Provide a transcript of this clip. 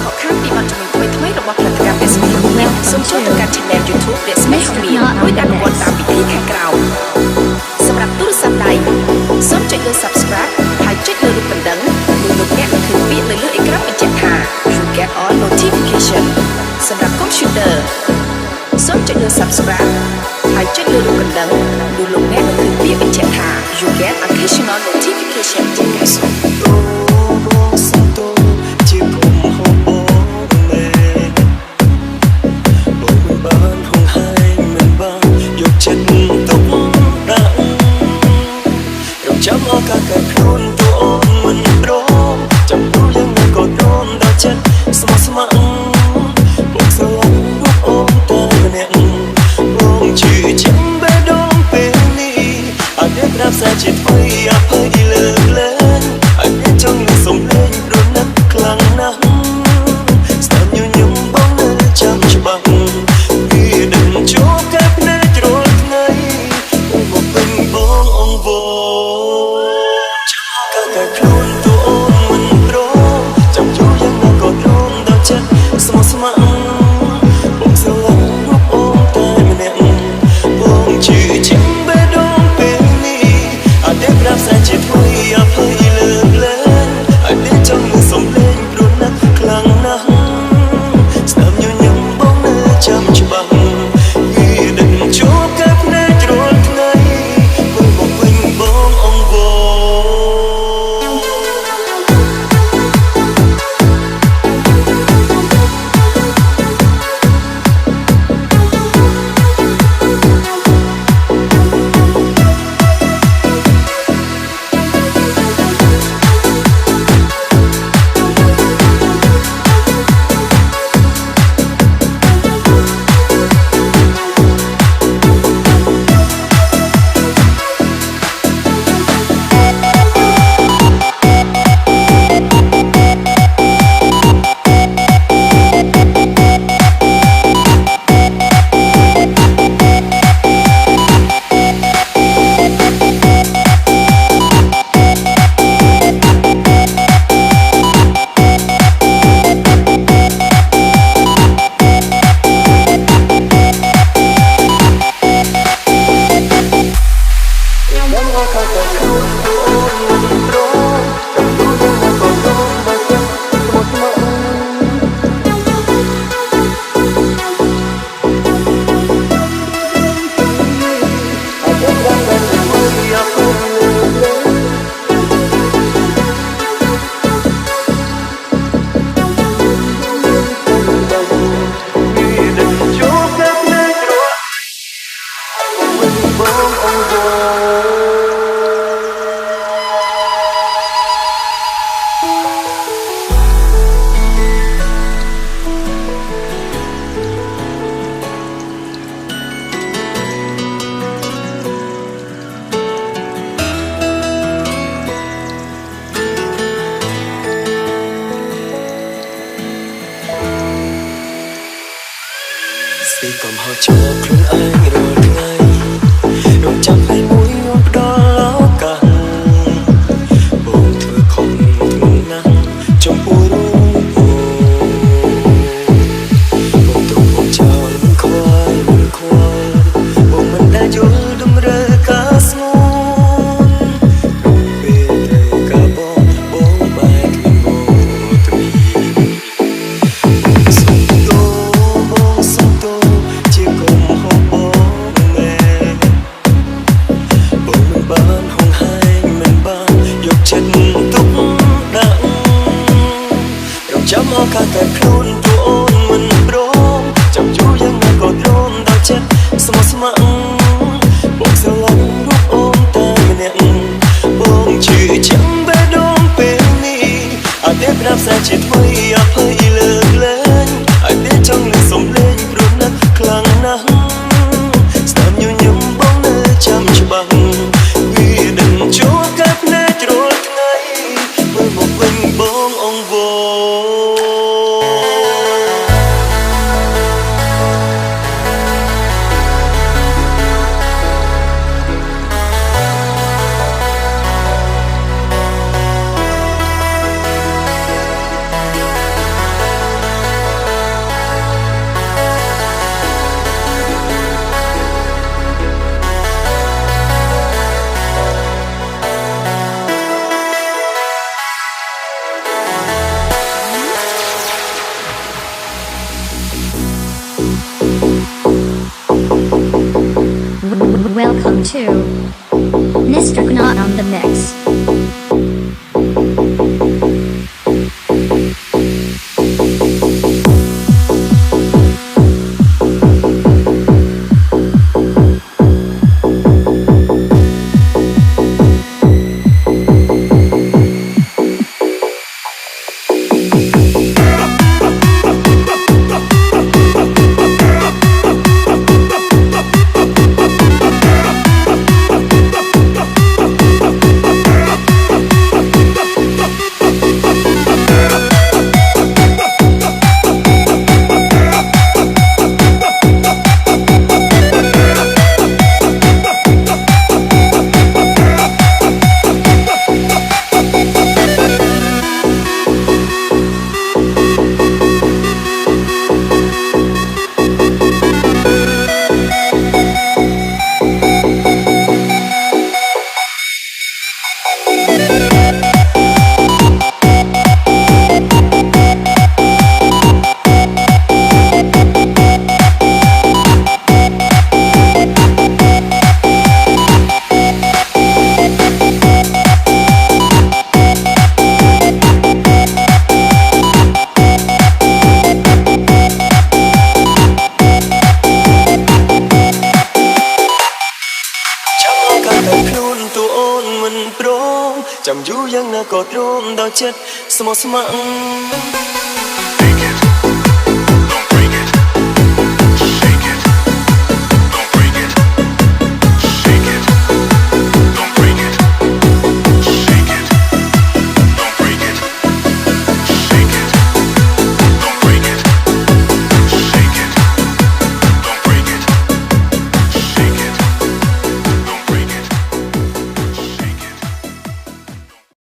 ខកខានពីបទចម្រៀងថ្មីៗរបស់ផលិតកម្មអ្នកសម្ដែងសូមចូលទៅកាន់ Channel YouTube អ្នកស្រីហងមាសរួចអនុវត្តតាមវិធីខាងក្រោមសម្រាប់ទូរស័ព្ទដៃសូមចុចលើ Subscribe ហើយចុចលើរូបកណ្ដឹងនោះលោកអ្នកនឹងឃើញពាក្យនៅលើអេក្រង់បញ្ជាក់ថា You get all notification សម្រាប់ Computer សូមចុចលើ Subscribe ហើយចុចលើរូបកណ្ដឹងនោះលោកអ្នកនឹងឃើញពាក្យបញ្ជាក់ថា You get occasional notification ជាការសូមចាំអកាកែខ្លួនទូអូនមិនព្រមចាំទូយ៉ាងណាក៏ព្រមដល់ចិត្តស្មោះស្ម័គ្របងស្រឡាញ់រូបអូនតែម្នាក់បងជឿចាំបេះដូងពេលនេះអត់មានប្រាប់សាជាថ្មីអភ័យលើកលែងអត់មានចង់លើសំឡេងព្រោះណាស់ខ្លាំងណាស់ស្ដាប់ញញឹមបងនៅចាំច្បាស់ពីដឹងជួបកែភ្នែករាល់ថ្ងៃមកពេញបងអង្វរខ្លួនទូអូនមិនព្រមចាំយូរយ៉ាងណាក៏ព្រមដល់ចិត្តស្មោះស្ម័គ្របងស្រឡាញ់រូបអូនតែម្នាក់បងជឿជាក់បេះដូងពេលនេះអត់ដែលប្រាប់សាជាថ្មីអភ័យលើកលែងអត់ដែលចង់លើសំឡេងព្រោះណាស់ខ្លាំងណាស់ស្ដាប់ញញឹមបងនៅចាំច្បាស់វាដឹងជួបកែភ្នែករាល់ថ្ងៃបងមកវិញបងអង្វរស្ទីកំហុសចូលខ្លួនឯងរាល់ថ្ងៃរងចាំថ្ងៃមួយមកផ្ដល់ឱកាសបងធ្វើខុសធ្ងន់ណាស់ចំពោះរូបបងទុកបងចោលមិនខ្វល់បងមិនដែលយល់តម្រូវការស្ងួនពេលត្រូវការបងបែកគ្នាមកទៅចាំអកាកែខ្លួនទូអូនមិនព្រមចាំយូរយ៉ាងណាក៏ព្រមដល់ចិត្តស្មោះស្ម័គ្របងស្រឡាញ់រូបអូនតែម្នាក់បងជឿជាក់បេះដូងពេលនេះអត់ដែលប្រាប់សាជាថ្មីអភ័យលើកលែងអត់ដែលចង់លើសំឡេងព្រោះណាស់ខ្លាំងណាស់ស្ដាប់ញញឹមបងនៅចាំច្បាស់វាដឹងជួបកែភ្នែករាល់ថ្ងៃមើលមកវិញបងអង្វរ 2. Mr. Knot on the mix. Chẳng dù yang na có trôm đau chết, small small.